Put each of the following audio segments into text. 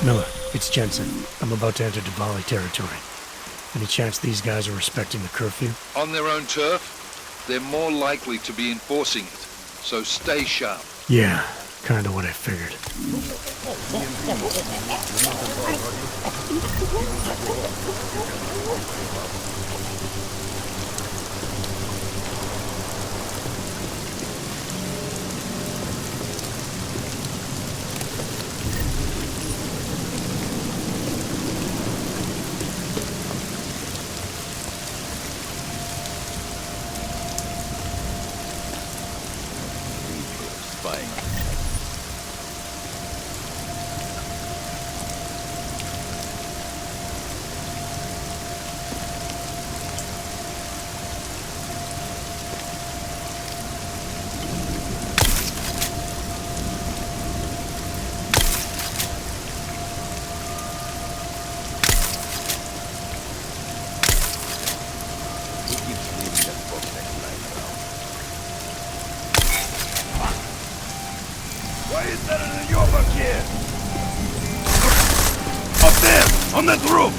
Miller, it's Jensen. I'm about to enter Diwali territory. Any chance these guys are respecting the curfew? On their own turf, they're more likely to be enforcing it. So stay sharp. Yeah, kinda what I figured. Up there! On that roof!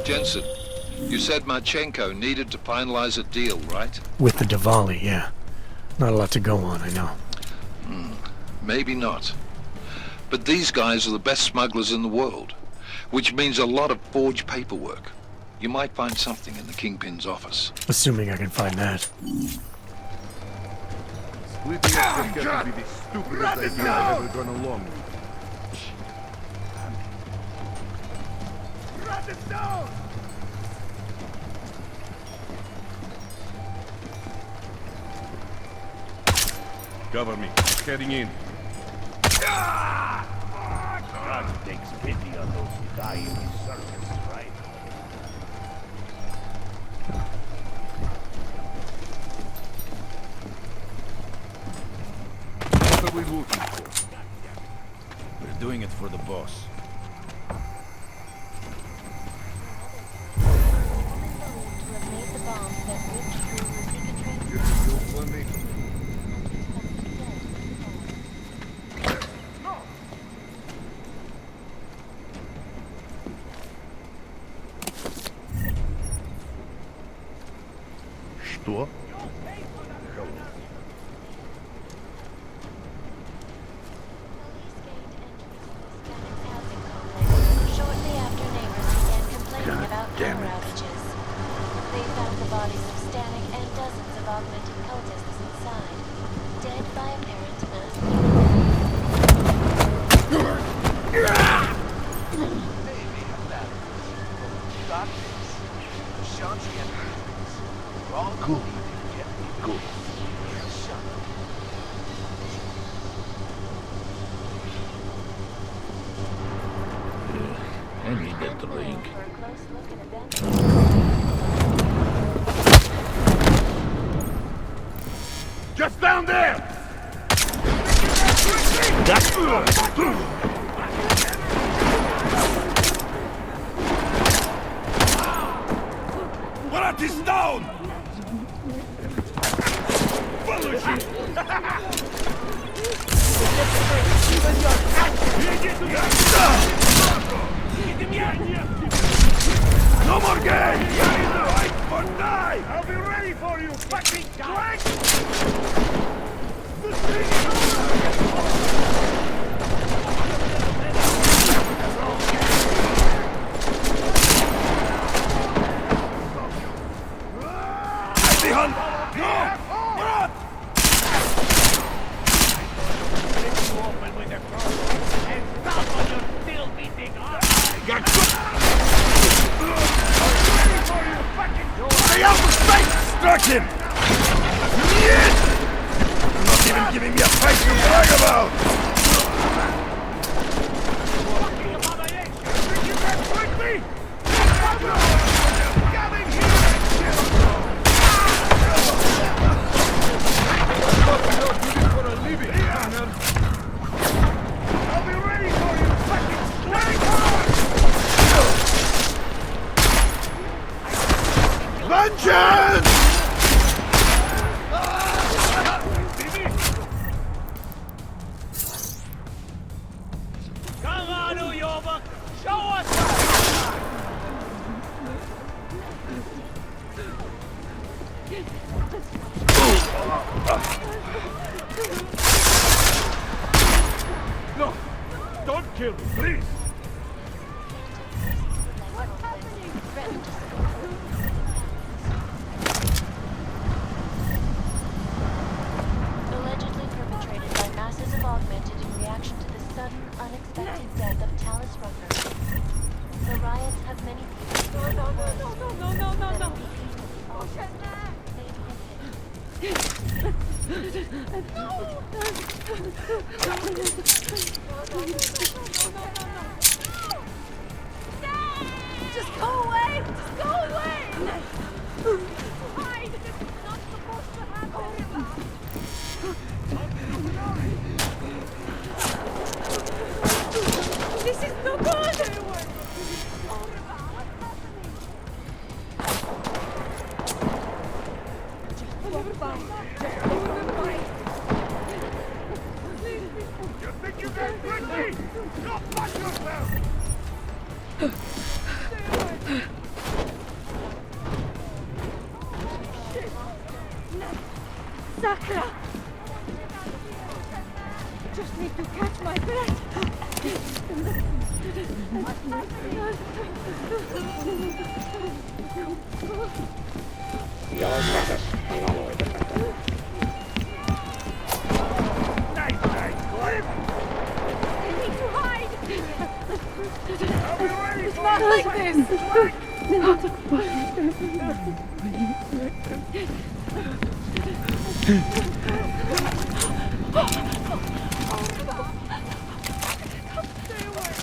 Jensen, you said Marchenko needed to finalize a deal, right? With the Diwali, yeah. Not a lot to go on, I know. Maybe not. But these guys are the best smugglers in the world, which means a lot of forged paperwork. You might find something in the Kingpin's office. Assuming I can find that. Splitting up the cat would be the stupidest idea I've ever gone along with. Run it down! Cover me. Heading in. God takes pity on those who die in his service, right? What are we looking for? We're doing it for the boss. Что? Shortly after neighbors began complaining about power outages, they found the bodies of Stanek and dozens of augmented cultists inside, dead by apparent Good. Good. I need that drink. Just down there! What is down? Follow you! No! Don't kill me, please! Allegedly perpetrated by masses of augmented in reaction to the sudden, unexpected death of Talus Rucker. The riots have many people. No. Just go away! Just go away! Hide! This is not supposed to happen! This is no good! Just walk by. Just walk by. You think you can trick me? Go fuck yourself! Sakra! Just need to catch my breath. Nice, Cliff! I need to hide. It's not like this. Stay away.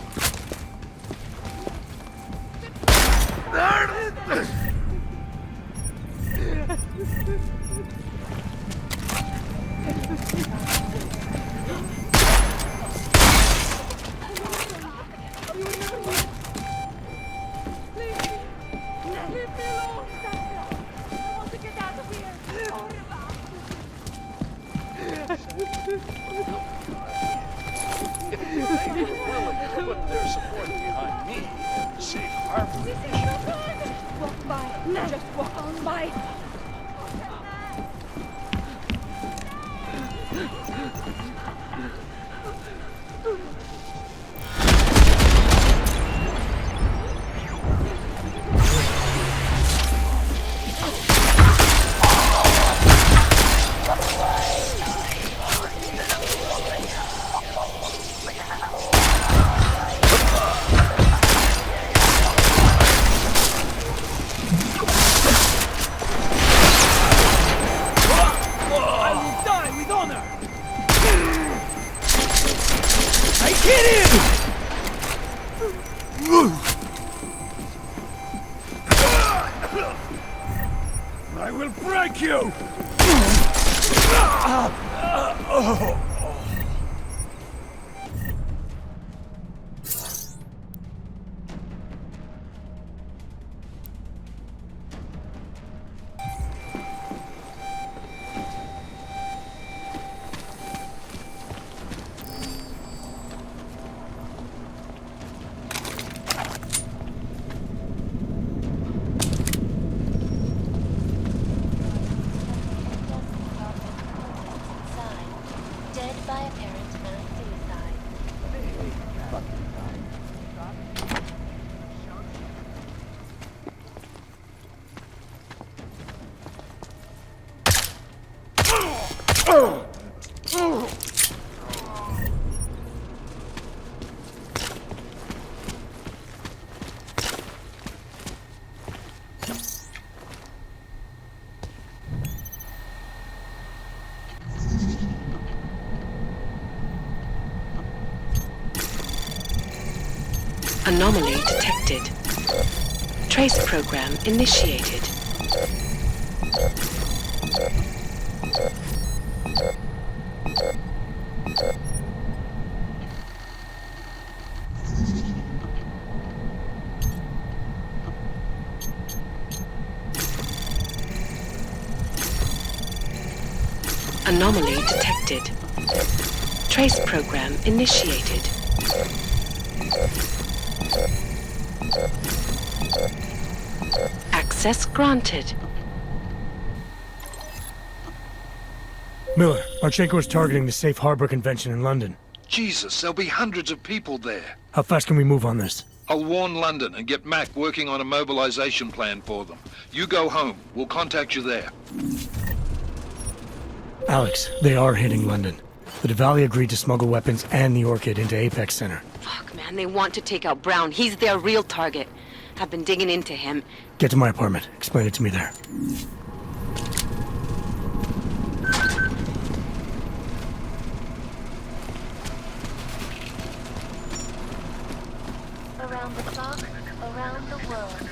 Leave me alone, Sakra. I want to get out of here. Put their support behind me and the safe harbor. This is no good. Walk by. Just walk on by. I will break you! Anomaly detected. Trace program initiated. Anomaly detected. Trace program initiated. Access granted. Miller, Marchenko is targeting the Safe Harbor Convention in London. Jesus, there'll be hundreds of people there. How fast can we move on this? I'll warn London and get Mac working on a mobilization plan for them. You go home. We'll contact you there. Alex, they are hitting London. The Diwali agreed to smuggle weapons and the Orchid into Apex Center. Fuck, man, they want to take out Brown. He's their real target. I've been digging into him. Get to my apartment. Explain it to me there. Around the clock, around the world.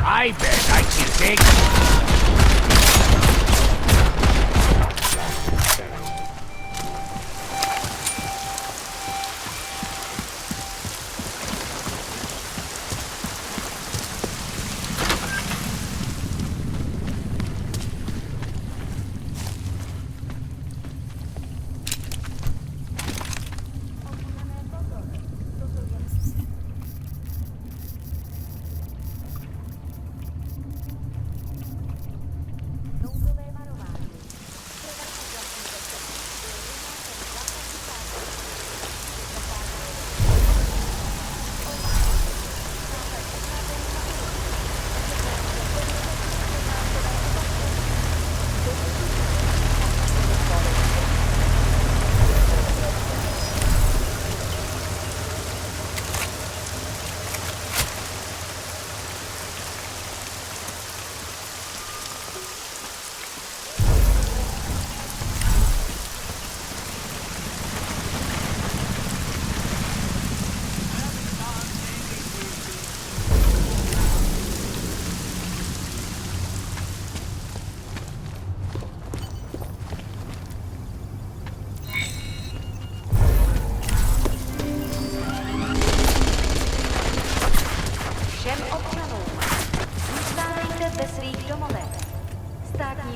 I bet I can take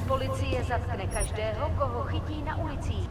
Policie zatkne každého, koho chytí na ulicích.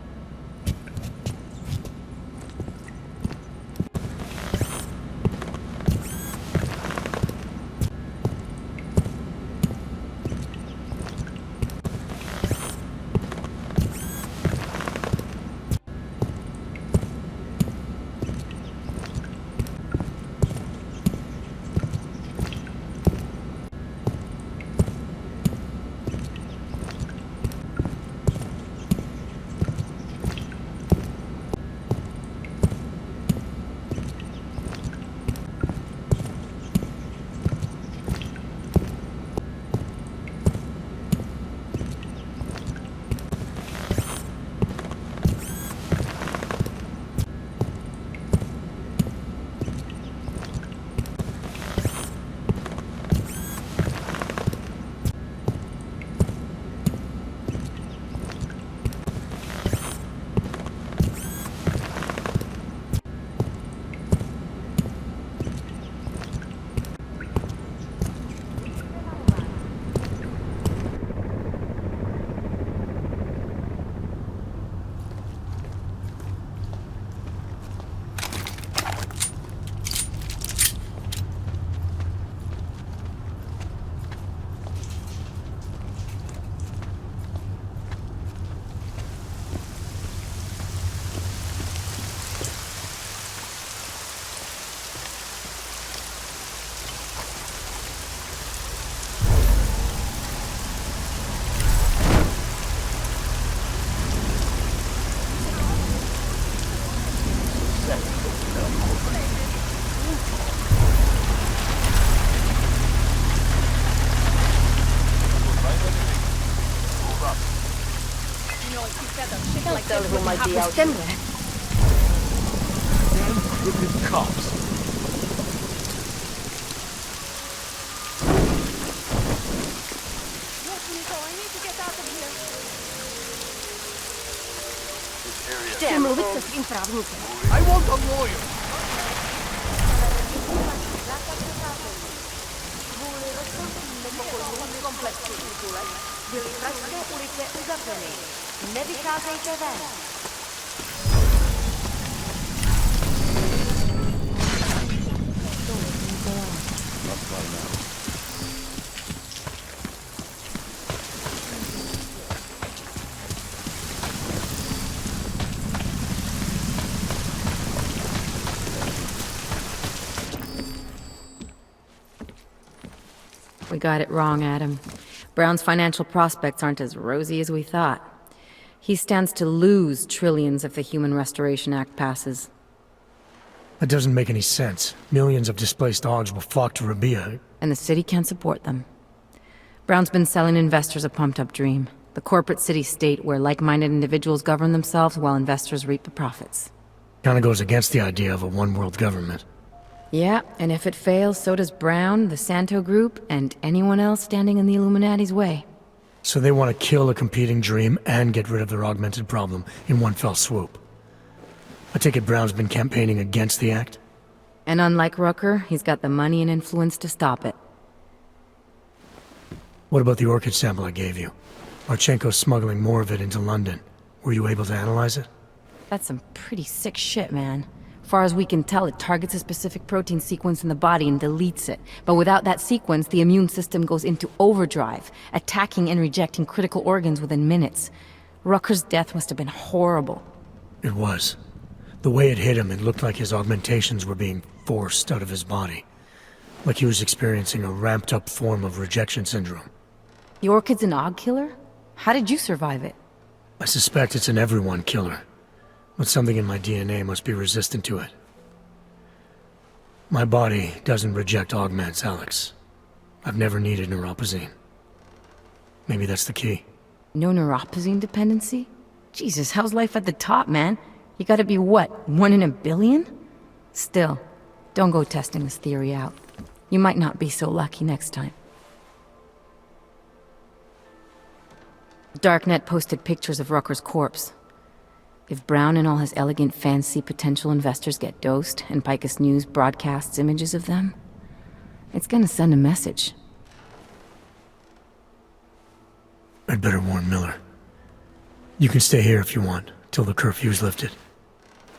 might be out here. Cops. Damn, mluvit se svým právníkem. I want a lawyer. Kvůli rozhodnutí nepokolných komplexů útulek byly pražské ulice uzavřeny. Nevycházejte ven. We got it wrong, Adam. Brown's financial prospects aren't as rosy as we thought. He stands to lose trillions if the Human Restoration Act passes. That doesn't make any sense. Millions of displaced dogs will flock to Rabia. And the city can't support them. Brown's been selling investors a pumped-up dream. The corporate city-state where like-minded individuals govern themselves while investors reap the profits. Kinda goes against the idea of a one-world government. Yeah, and if it fails, so does Brown, the Santo Group, and anyone else standing in the Illuminati's way. So they want to kill a competing dream and get rid of their augmented problem in one fell swoop. I take it Brown's been campaigning against the act? And unlike Rucker, he's got the money and influence to stop it. What about the orchid sample I gave you? Marchenko's smuggling more of it into London. Were you able to analyze it? That's some pretty sick shit, man. Far as we can tell, it targets a specific protein sequence in the body and deletes it. But without that sequence, the immune system goes into overdrive, attacking and rejecting critical organs within minutes. Rucker's death must have been horrible. It was. The way it hit him, it looked like his augmentations were being forced out of his body. Like he was experiencing a ramped-up form of rejection syndrome. The orchid's an aug killer? How did you survive it? I suspect it's an everyone killer. But something in my DNA must be resistant to it. My body doesn't reject augments, Alex. I've never needed neuropozyne. Maybe that's the key. No neuropozyne dependency? Jesus, how's life at the top, man? You gotta be what, 1 in a billion? Still, don't go testing this theory out. You might not be so lucky next time. Darknet posted pictures of Rucker's corpse. If Brown and all his elegant fancy potential investors get dosed, and Picus News broadcasts images of them, it's gonna send a message. I'd better warn Miller. You can stay here if you want, till the curfew's lifted.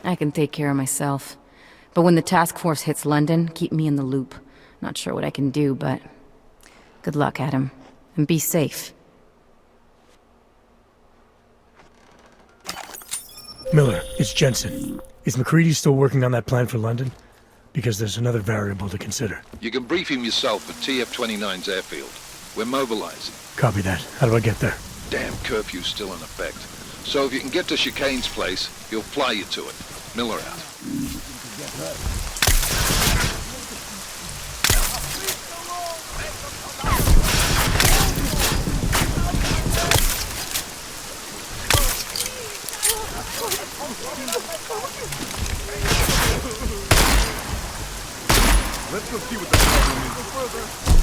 I can take care of myself. But when the task force hits London, keep me in the loop. Not sure what I can do, but... good luck, Adam. And be safe. Miller, it's Jensen. Is McCready still working on that plan for London? Because there's another variable to consider. You can brief him yourself at TF-29's airfield. We're mobilizing. Copy that. How do I get there? Damn curfew's still in effect. So if you can get to Chicane's place, he'll fly you to it. Miller out. Let's go see what the problem is.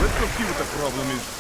Let's go see what the problem is.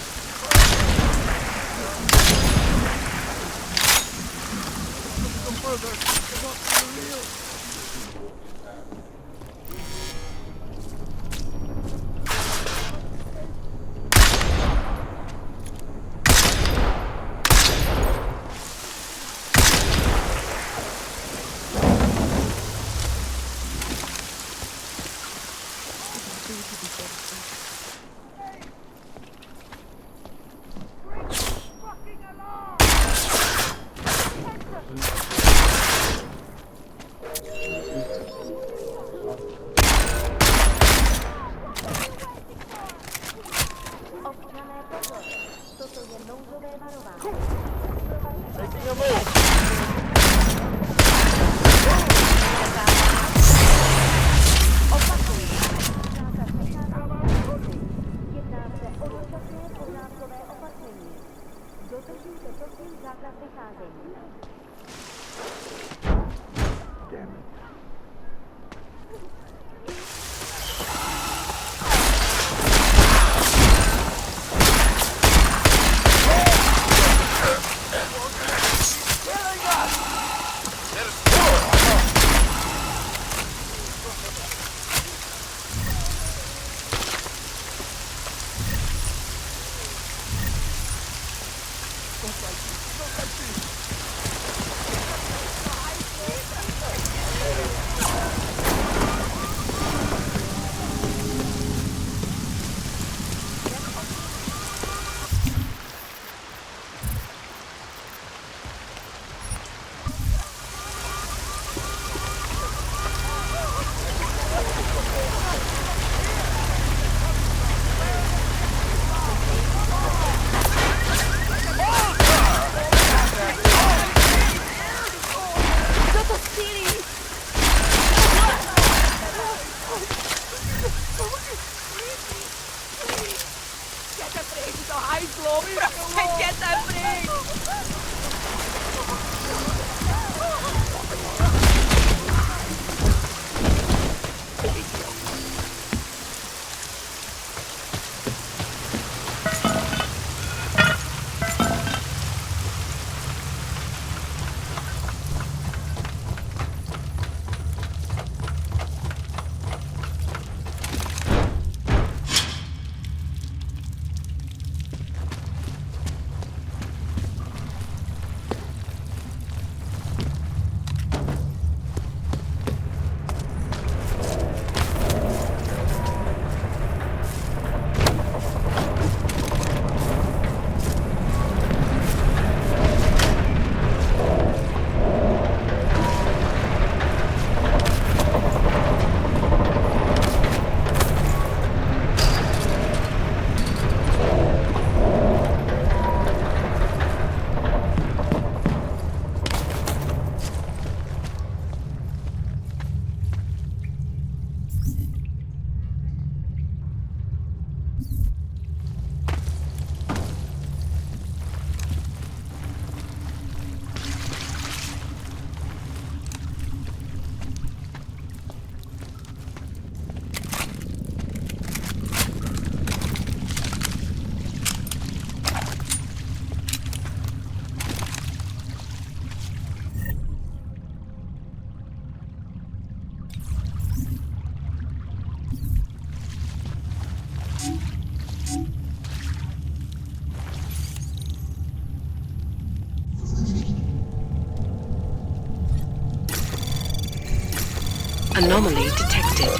Anomaly detected.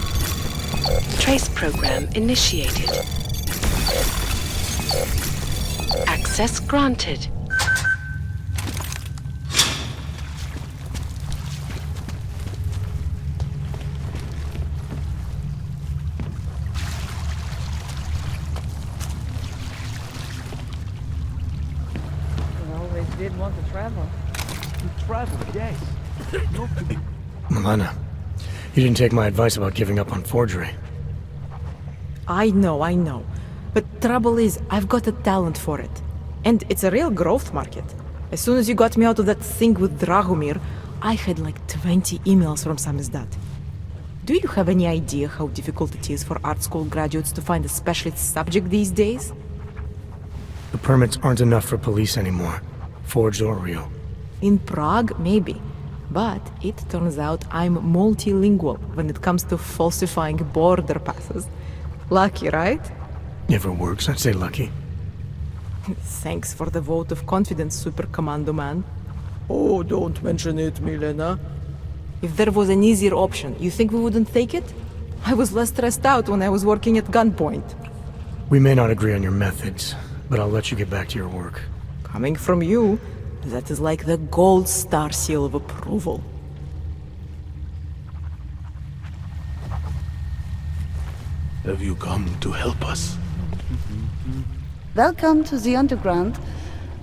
Trace program initiated. Access granted. I always did want to travel. Travel, yes. Not to be. Milena, you didn't take my advice about giving up on forgery. I know. But trouble is, I've got a talent for it. And it's a real growth market. As soon as you got me out of that thing with Dragomir, I had like 20 emails from Samizdat. Do you have any idea how difficult it is for art school graduates to find a specialist subject these days? The permits aren't enough for police anymore, forged or real. In Prague, maybe. But it turns out I'm multilingual when it comes to falsifying border passes. Lucky, right? Never works, I'd say lucky. Thanks for the vote of confidence, Super Commando Man. Oh, don't mention it, Milena. If there was an easier option, you think we wouldn't take it? I was less stressed out when I was working at gunpoint. We may not agree on your methods, but I'll let you get back to your work. Coming from you, that is like the gold star seal of approval. Have you come to help us? Welcome to the Underground.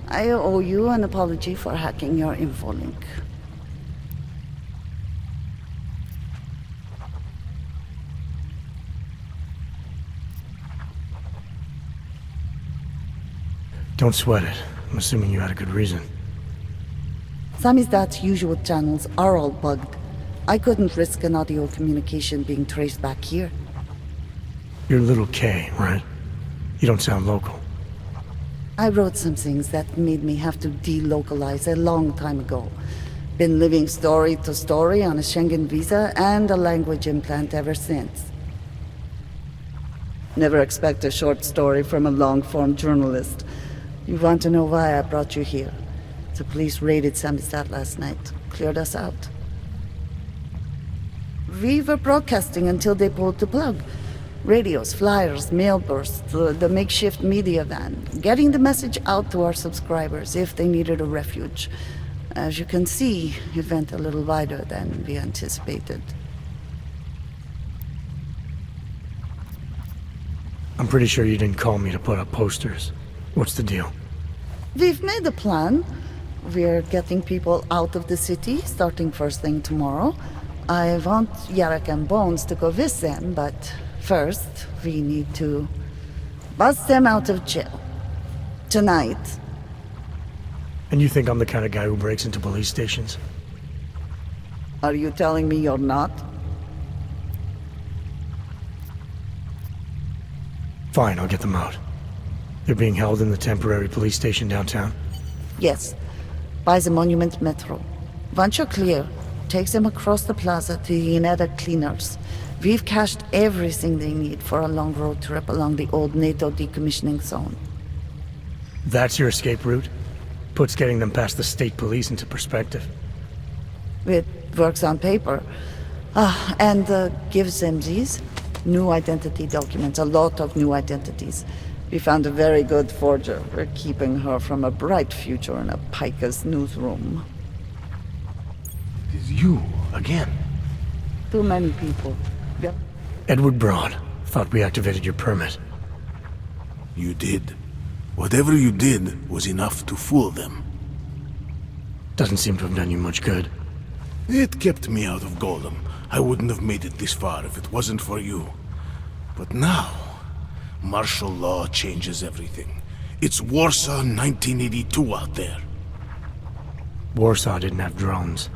I owe you an apology for hacking your info link. Don't sweat it. I'm assuming you had a good reason. Samizdat's usual channels are all bugged. I couldn't risk an audio communication being traced back here. You're Little K, right? You don't sound local. I wrote some things that made me have to delocalize a long time ago. Been living story to story on a Schengen visa and a language implant ever since. Never expect a short story from a long-form journalist. You want to know why I brought you here? The police raided Samizdat last night. Cleared us out. We were broadcasting until they pulled the plug. Radios, flyers, mail bursts, the makeshift media van. Getting the message out to our subscribers if they needed a refuge. As you can see, it went a little wider than we anticipated. I'm pretty sure you didn't call me to put up posters. What's the deal? We've made a plan. We're getting people out of the city, starting first thing tomorrow. I want Yarek and Bones to go with them, but first, we need to bust them out of jail. Tonight. And you think I'm the kind of guy who breaks into police stations? Are you telling me you're not? Fine, I'll get them out. They're being held in the temporary police station downtown? Yes. By the Monument Metro. Once you're clear, take them across the plaza to the Ineda Cleaners. We've cached everything they need for a long road trip along the old NATO decommissioning zone. That's your escape route? Puts getting them past the state police into perspective. It works on paper. And gives them these new identity documents, a lot of new identities. We found a very good forger. We're keeping her from a bright future in a Pika's newsroom. It is you, again. Too many people. Yep. Edward Broad. Thought we activated your permit. You did. Whatever you did was enough to fool them. Doesn't seem to have done you much good. It kept me out of Golem. I wouldn't have made it this far if it wasn't for you. But now, martial law changes everything. It's Warsaw 1982 out there. Warsaw didn't have drones.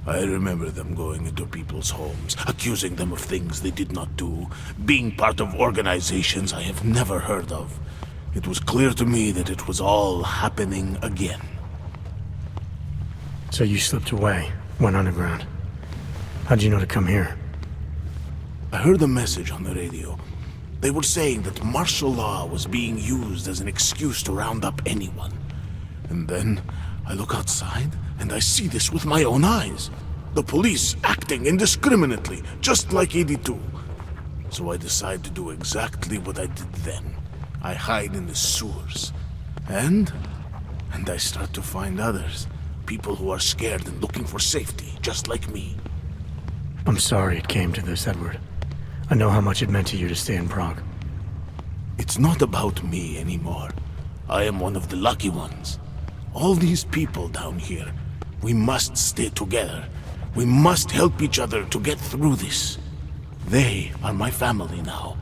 I remember them going into people's homes, accusing them of things they did not do, being part of organizations I have never heard of. It was clear to me that it was all happening again. So you slipped away, went underground. How'd you know to come here? I heard a message on the radio. They were saying that martial law was being used as an excuse to round up anyone. And then I look outside and I see this with my own eyes. The police acting indiscriminately, just like 82. So I decide to do exactly what I did then. I hide in the sewers. And I start to find others. People who are scared and looking for safety, just like me. I'm sorry it came to this, Edward. I know how much it meant to you to stay in Prague. It's not about me anymore. I am one of the lucky ones. All these people down here, we must stay together. We must help each other to get through this. They are my family now.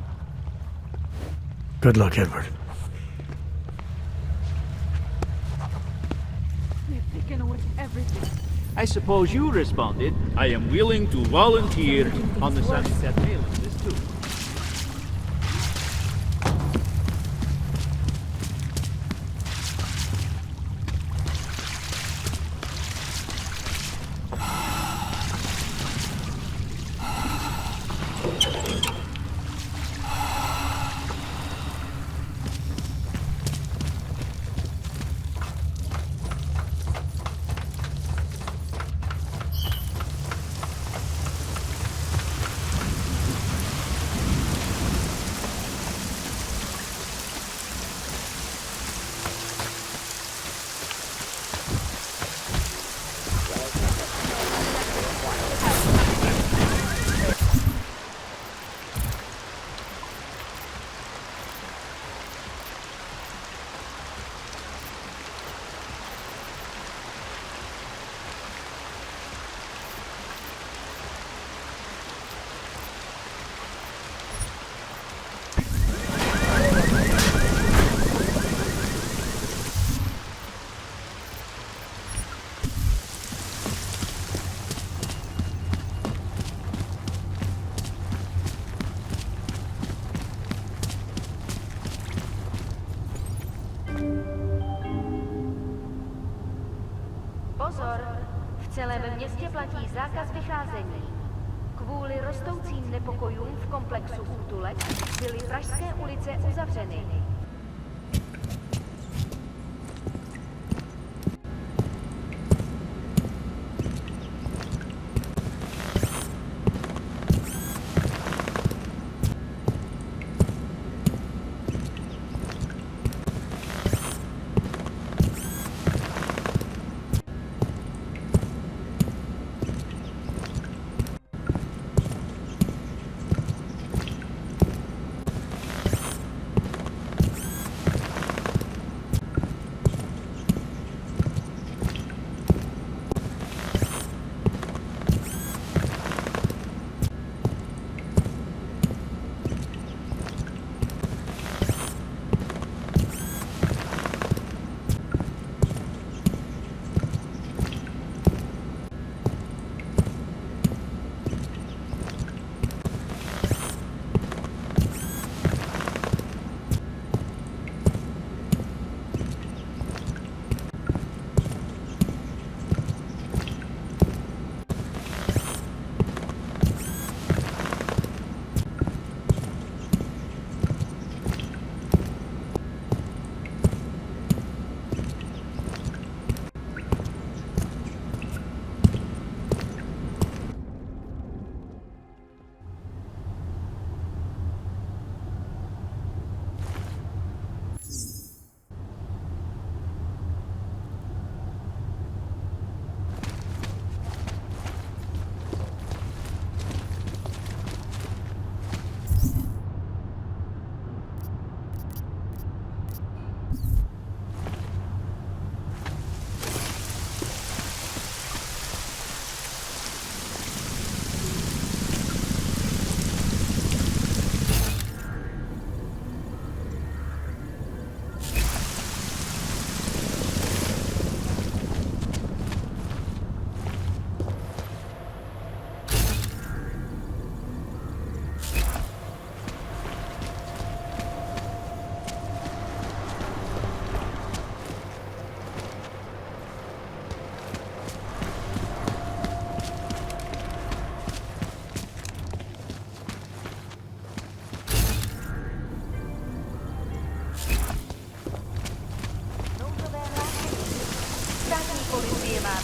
Good luck, Edward. They've taken away everything. I suppose you responded, I am willing to volunteer on the Sunset mailing list too. Pozor! V celém městě platí zákaz vycházení. Kvůli rostoucím nepokojům v komplexu útulek byly pražské ulice uzavřeny.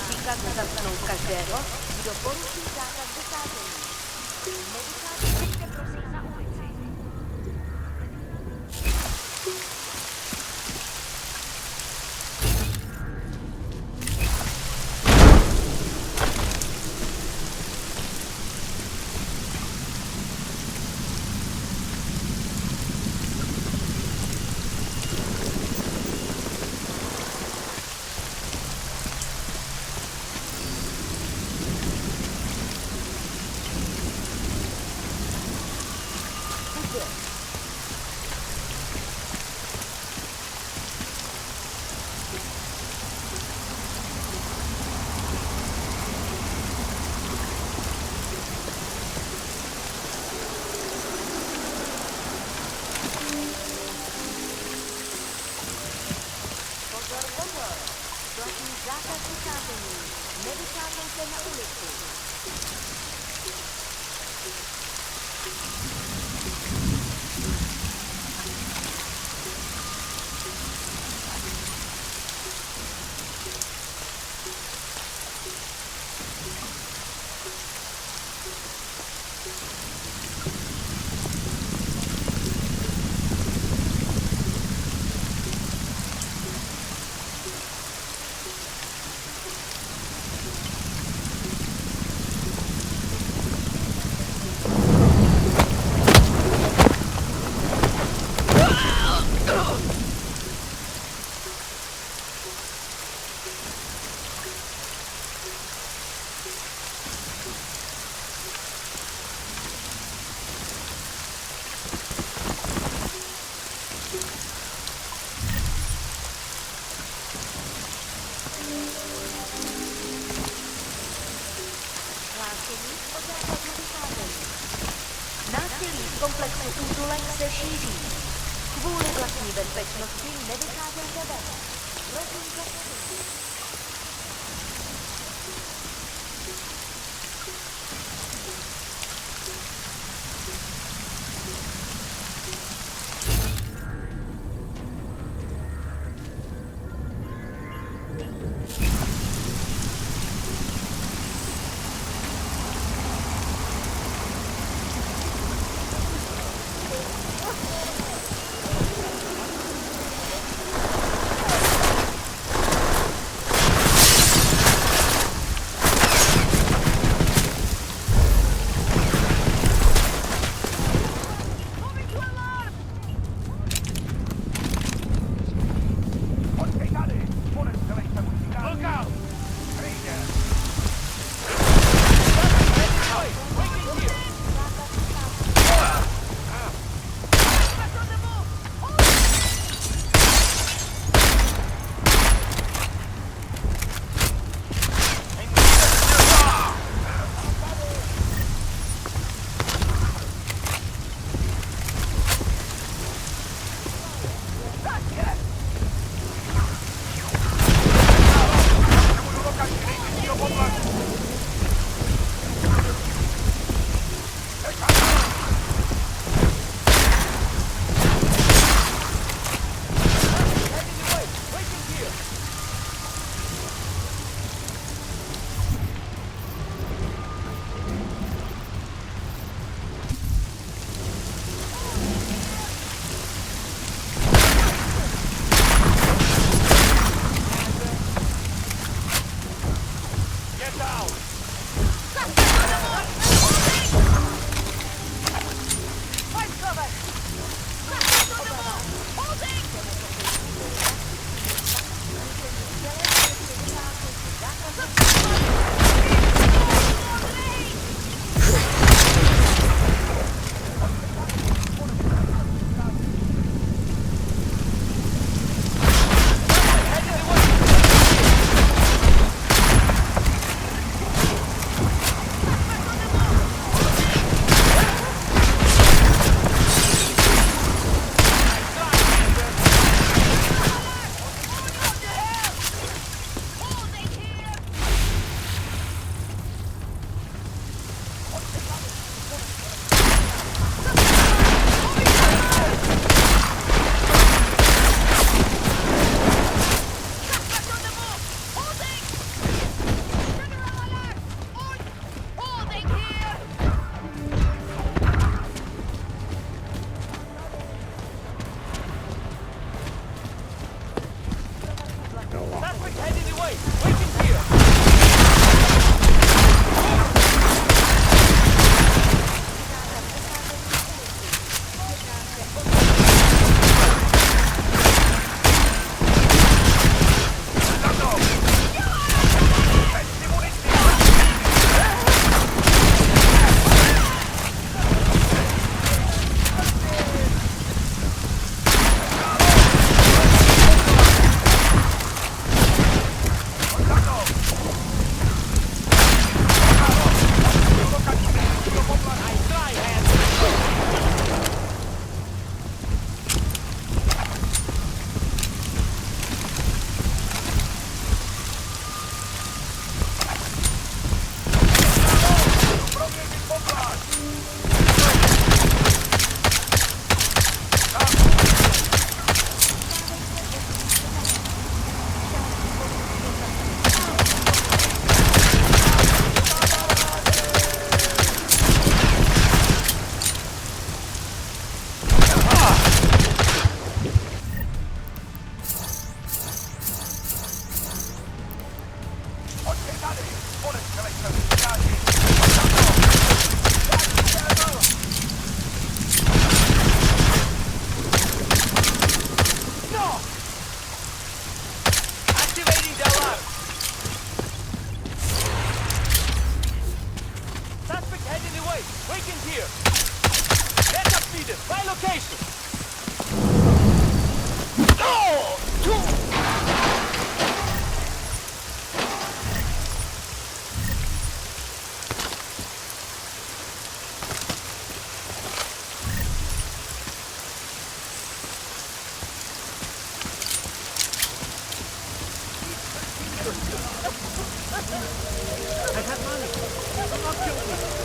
Příkaz zatknout každého, kdo poruší zákaz vycházení. Nevycházejte prosím na ulici. Zákaz vycházení. Nevycházejte na ulici. Hlášení o zákazu vycházení. Násilí v komplexu útulek se šíří. Kvůli vlastní bezpečnosti nevycházejte ven. Prosím zastavení. I've had money. I'm not joking.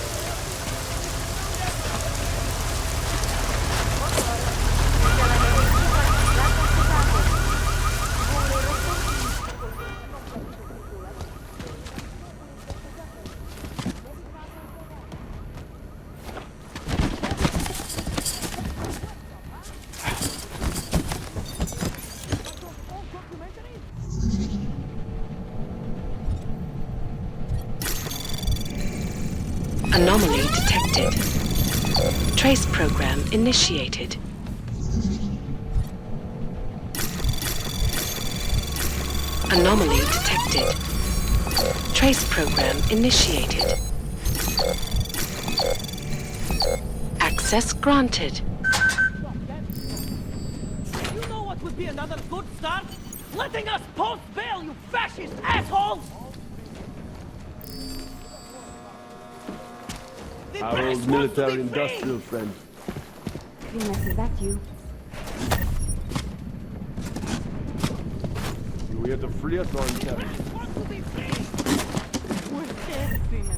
Anomaly detected. Trace program initiated. Anomaly detected. Trace program initiated. Access granted. You know what would be another good start? Letting us post bail, you fascist assholes! The Our press old wants to be military-industrial friend. Is that you? You here to free us or in free! capture? Want to be free! We're dead, Freeman.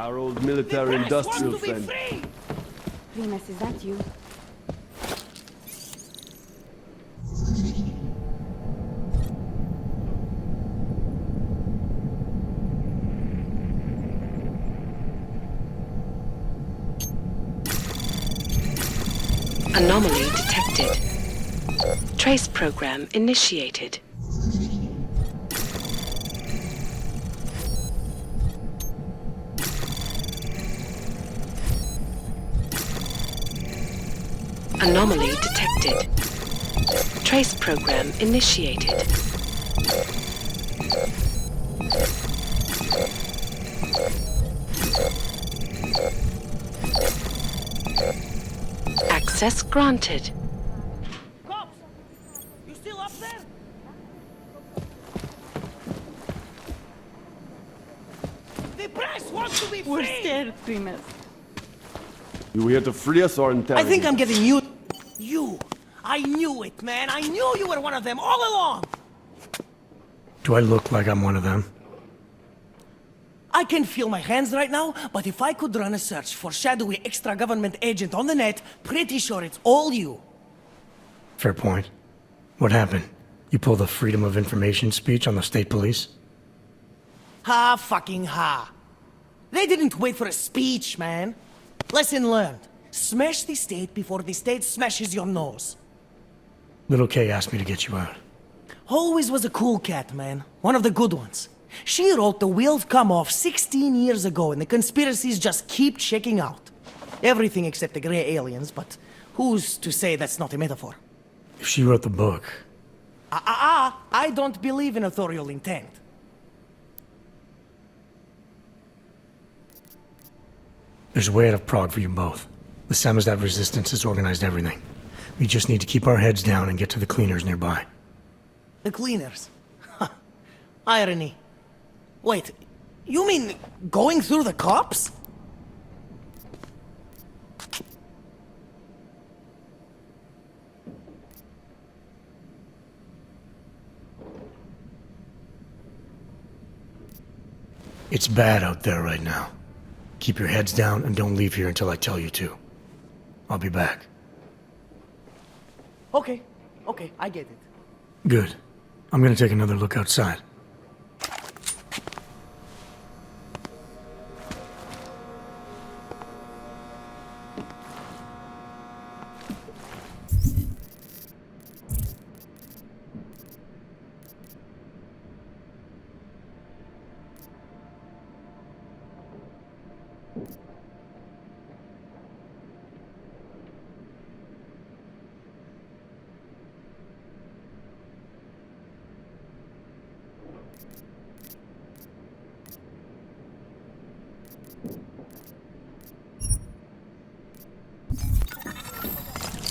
Our old military industrial friend. Primus, is that you? Anomaly detected. Trace program initiated. Anomaly detected. Trace program initiated. Access granted. Cops! You still up there? The press wants to be free! We're scared, Primus. You here to free us or interrogate? I think I'm getting you. You! I knew it, man! I knew you were one of them all along! Do I look like I'm one of them? I can feel my hands right now, but if I could run a search for shadowy extra-government agent on the net, pretty sure it's all you. Fair point. What happened? You pulled a freedom of information speech on the state police? Ha fucking ha. They didn't wait for a speech, man. Lesson learned. Smash the state before the state smashes your nose. Little K asked me to get you out. Always was a cool cat, man. One of the good ones. She wrote The Wheels Come Off 16 years ago, and the conspiracies just keep checking out. Everything except the gray aliens, but who's to say that's not a metaphor? If she wrote the book... I don't believe in authorial intent. There's a way out of Prague for you both. The Samizdat resistance has organized everything. We just need to keep our heads down and get to the cleaners nearby. The cleaners? Irony. Wait, you mean going through the cops? It's bad out there right now. Keep your heads down and don't leave here until I tell you to. I'll be back. Okay, I get it. Good. I'm gonna take another look outside.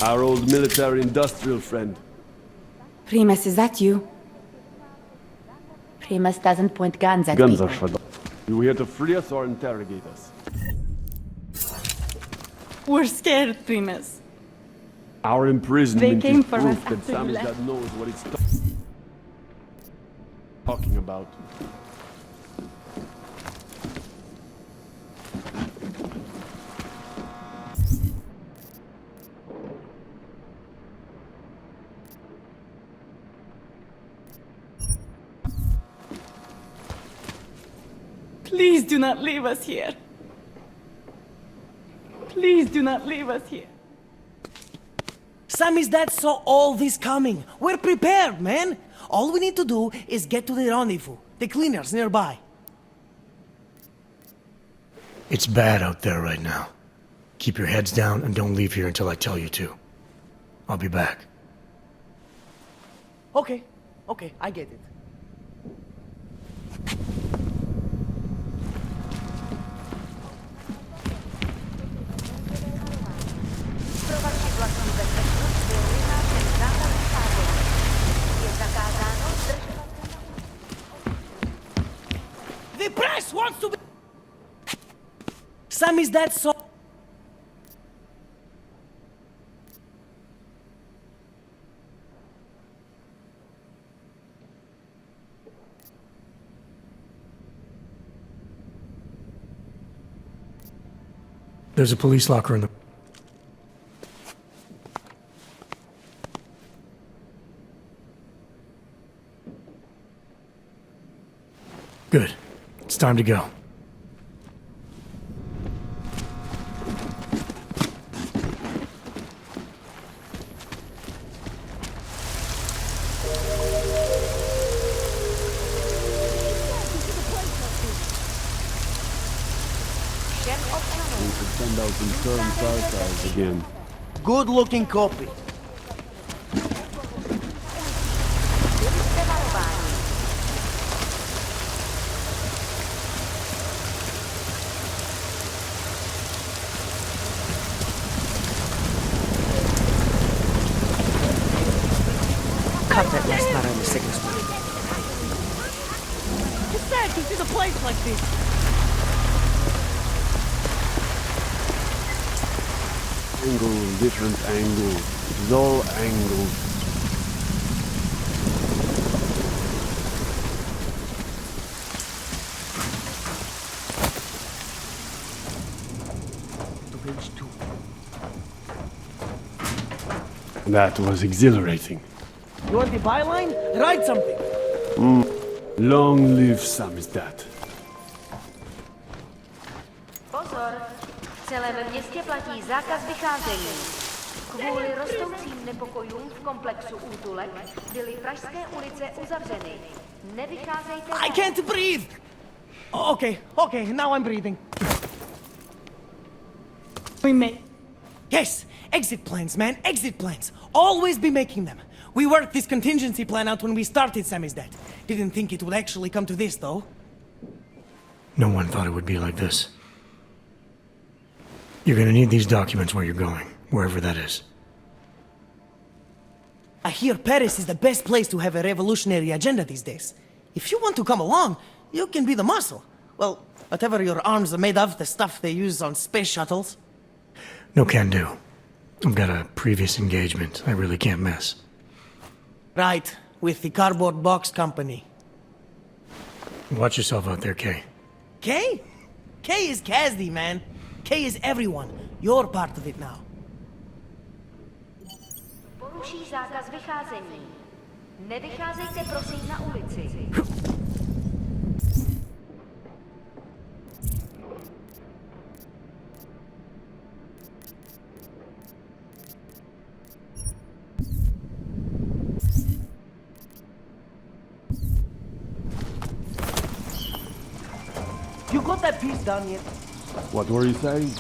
Our old military industrial friend. Primus, is that you? Primus doesn't point guns at Guns are people. for You here to free us or interrogate us? We're scared, Primus. Our imprisonment They came is for proof us that after you Samizdat left. knows what it's talking about. Please do not leave us here. Please do not leave us here. Samizdat saw all this coming. We're prepared, man. All we need to do is get to the rendezvous. The cleaners nearby. It's bad out there right now. Keep your heads down and don't leave here until I tell you to. I'll be back. Okay, I get it. Zprowadźidła są bezpieczność wyrywa centralną fazę. Jest zakazano zdrżować. The press wants to be... Samizdat saw... There's a police locker in the... Good. It's time to go. Send out some firm again. Good looking copy. Cut that last part on the sickness one. It's sad to see the place like this. Angle, different angle. It's all angles. That was exhilarating. You want the byline? Write something. Long live samizdat. Pozor! V celém městě platí zákaz vycházení. Kvůli rostoucím nepokojům v komplexu útulek byly pražské ulice uzavřeny. Nevycházejte I can't breathe! Okay, now I'm breathing. We may. Yes, exit plans, man, exit plans. Always be making them. We worked this contingency plan out when we started Samizdat. Didn't think it would actually come to this, though. No one thought it would be like this. You're gonna need these documents where you're going, wherever that is. I hear Paris is the best place to have a revolutionary agenda these days. If you want to come along, you can be the muscle. Well, whatever your arms are made of, the stuff they use on space shuttles. No can do. I've got a previous engagement I really can't miss. Right, with the cardboard box company. Watch yourself out there, Kay. Kay? Kay is Kazdi, man. Kay is everyone. You're part of it now. Poruší zákaz vycházení. Nevycházejte prosím na ulici. You got that piece done yet? What were you saying?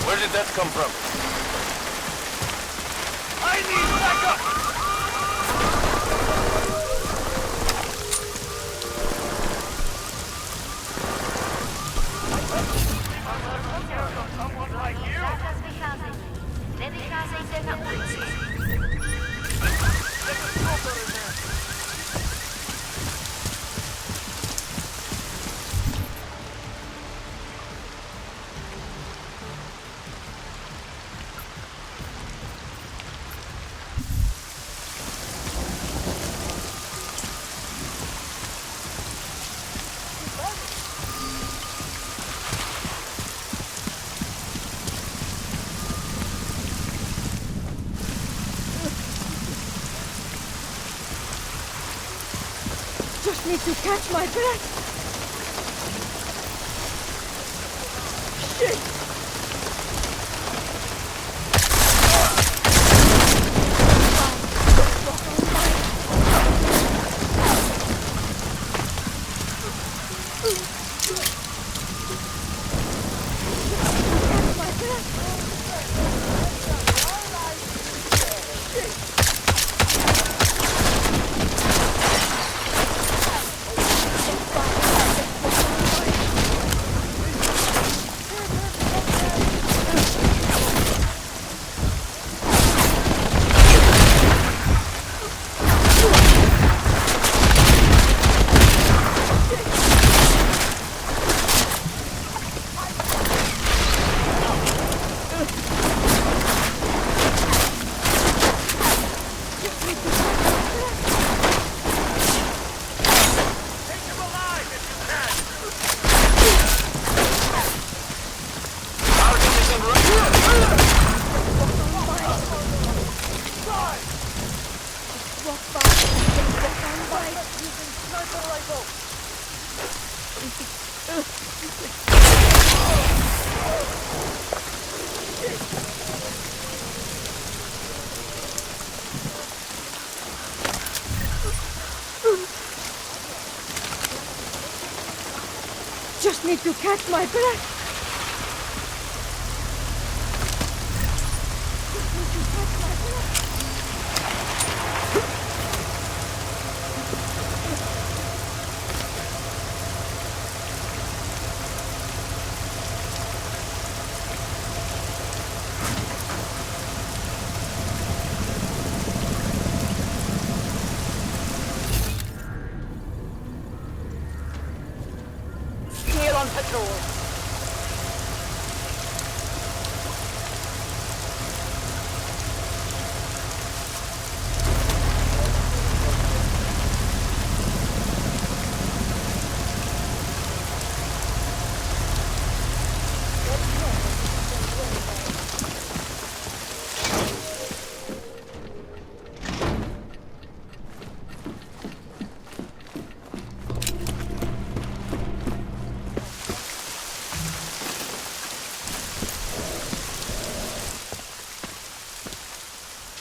Where did that come from? I need backup! Someone like you? Zákaz vycházení. Nevycházejte na ulici. There's a smoker in there. Just need to catch my breath. Shit! Just need to catch my breath. Still on patrol.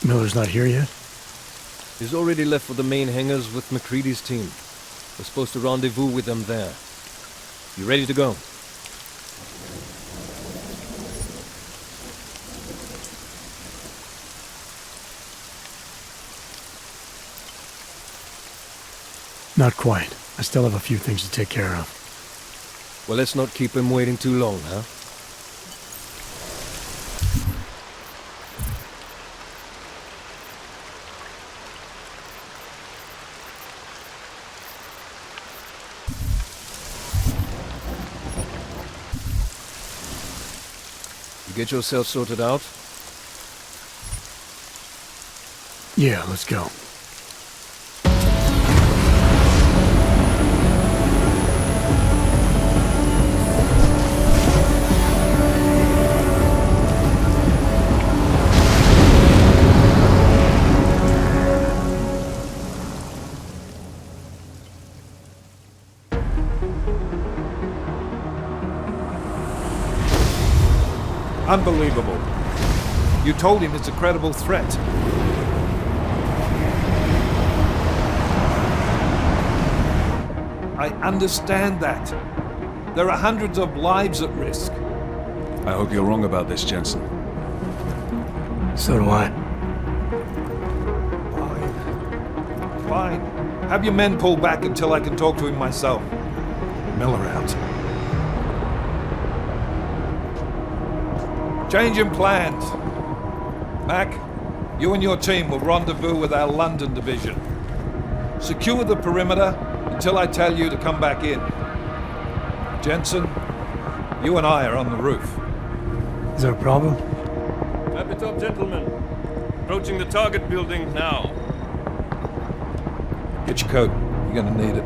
Miller's not here yet? He's already left for the main hangars with McCready's team. We're supposed to rendezvous with them there. You ready to go? Not quite. I still have a few things to take care of. Well, let's not keep him waiting too long, huh? You get yourself sorted out? Yeah, let's go. Unbelievable. You told him it's a credible threat. I understand that. There are hundreds of lives at risk. I hope you're wrong about this, Jensen. So do I. Fine. Have your men pull back until I can talk to him myself. Miller out. Change in plans. Mac, you and your team will rendezvous with our London division. Secure the perimeter until I tell you to come back in. Jensen, you and I are on the roof. Is there a problem? Wrap it up, gentlemen. Approaching the target building now. Get your coat. You're gonna need it.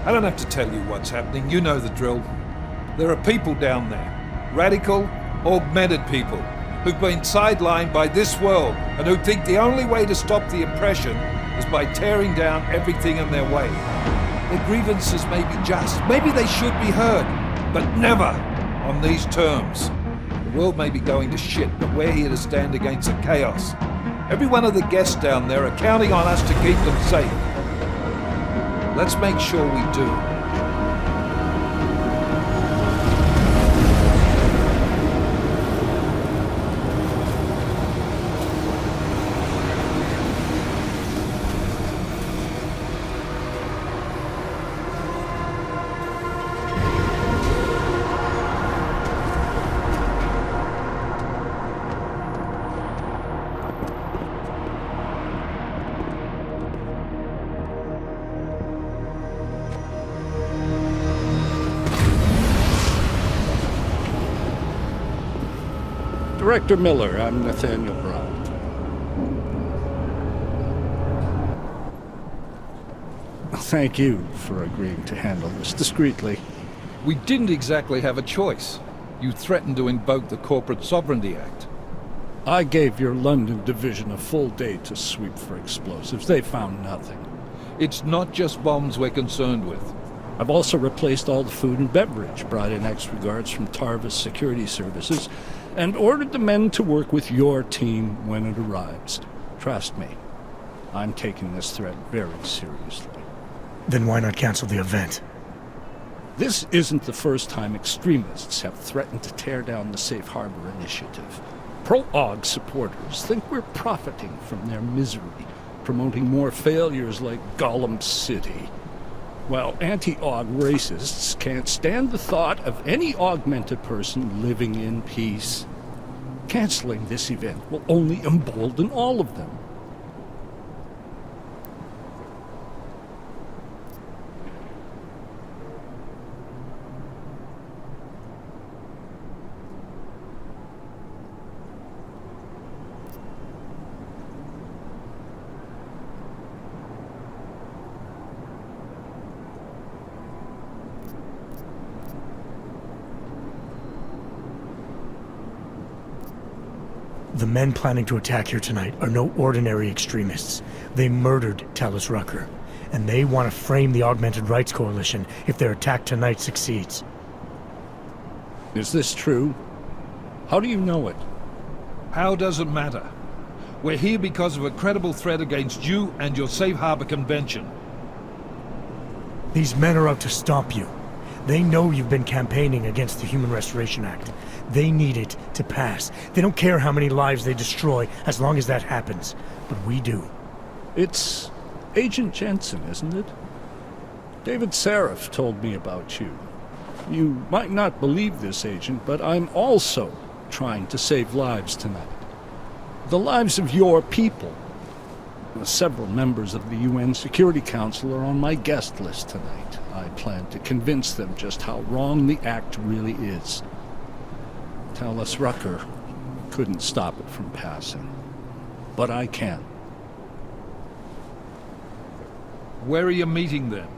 I don't have to tell you what's happening. You know the drill. There are people down there. Radical, augmented people who've been sidelined by this world and who think the only way to stop the oppression is by tearing down everything in their way. Their grievances may be just. Maybe they should be heard, but never on these terms. The world may be going to shit, but we're here to stand against the chaos. Every one of the guests down there are counting on us to keep them safe. Let's make sure we do. Director Miller, I'm Nathaniel Brown. Thank you for agreeing to handle this discreetly. We didn't exactly have a choice. You threatened to invoke the Corporate Sovereignty Act. I gave your London division a full day to sweep for explosives. They found nothing. It's not just bombs we're concerned with. I've also replaced all the food and beverage, brought in extra guards from Tarvis Security Services, and ordered the men to work with your team when it arrives. Trust me, I'm taking this threat very seriously. Then why not cancel the event? This isn't the first time extremists have threatened to tear down the Safe Harbor Initiative. Pro-AUG supporters think we're profiting from their misery, promoting more failures like Gollum City. While anti-AUG racists can't stand the thought of any augmented person living in peace. Canceling this event will only embolden all of them. The men planning to attack here tonight are no ordinary extremists. They murdered Talus Rucker, and they want to frame the Augmented Rights Coalition if their attack tonight succeeds. Is this true? How do you know it? How doesn't matter. We're here because of a credible threat against you and your Safe Harbor Convention. These men are out to stop you. They know you've been campaigning against the Human Restoration Act. They need it to pass. They don't care how many lives they destroy, as long as that happens. But we do. It's Agent Jensen, isn't it? David Seraph told me about you. You might not believe this, Agent, but I'm also trying to save lives tonight. The lives of your people. Several members of the UN Security Council are on my guest list tonight. I plan to convince them just how wrong the act really is. Talus Rucker couldn't stop it from passing. But I can. Where are you meeting them?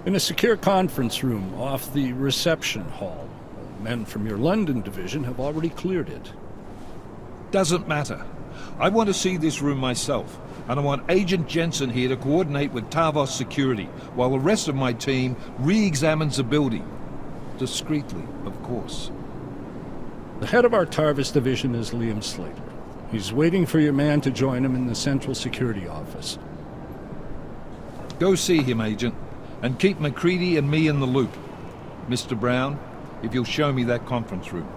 In a secure conference room off the reception hall. Men from your London division have already cleared it. Doesn't matter. I want to see this room myself, and I want Agent Jensen here to coordinate with Tarvos Security, while the rest of my team re-examines the building. Discreetly, of course. The head of our Tarvis division is Liam Slater. He's waiting for your man to join him in the Central Security Office. Go see him, Agent, and keep MacReady and me in the loop. Mr. Brown, if you'll show me that conference room.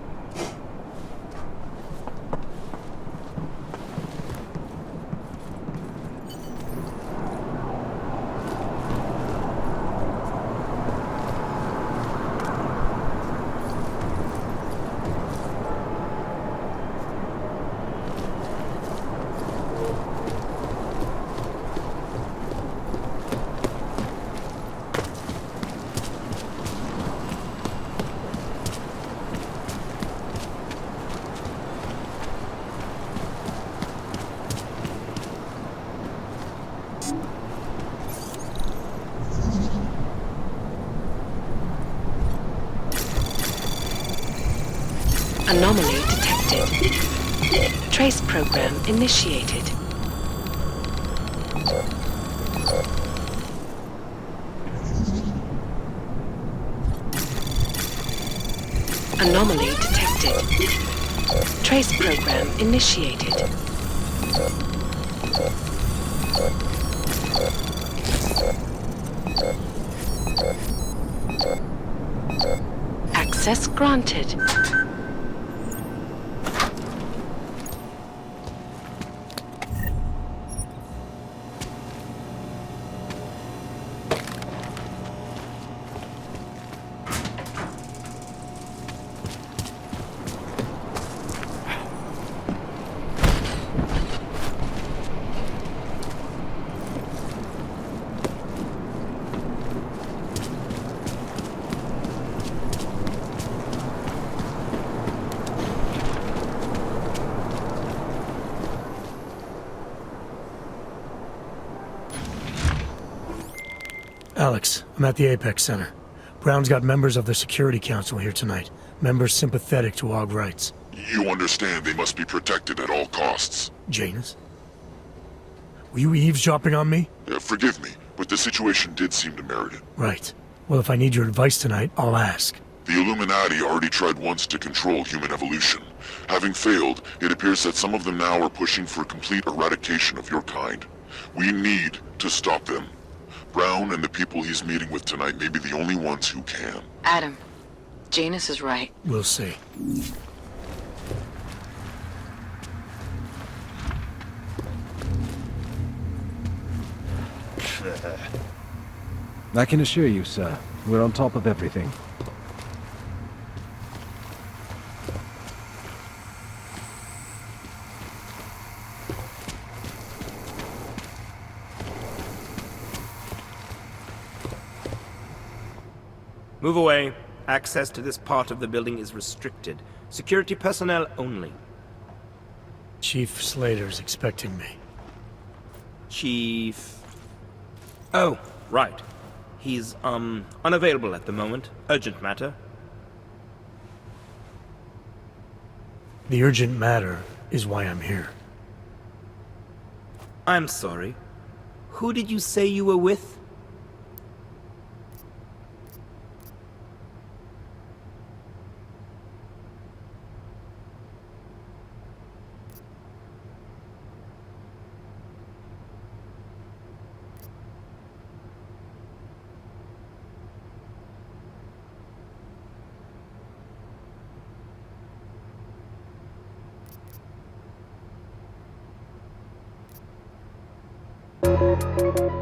Anomaly detected. Trace program initiated. Anomaly detected. Trace program initiated. Access granted. Alex, I'm at the Apex Center. Brown's got members of the Security Council here tonight. Members sympathetic to AUG rights. You understand they must be protected at all costs. Janus? Were you eavesdropping on me? Forgive me, but the situation did seem to merit it. Right. Well, if I need your advice tonight, I'll ask. The Illuminati already tried once to control human evolution. Having failed, it appears that some of them now are pushing for complete eradication of your kind. We need to stop them. Brown and the people he's meeting with tonight may be the only ones who can. Adam, Janus is right. We'll see. I can assure you, sir, we're on top of everything. Move away. Access to this part of the building is restricted. Security personnel only. Chief Slater's expecting me. Chief... Oh, right. He's, unavailable at the moment. Urgent matter. The urgent matter is why I'm here. I'm sorry. Who did you say you were with? Thank you.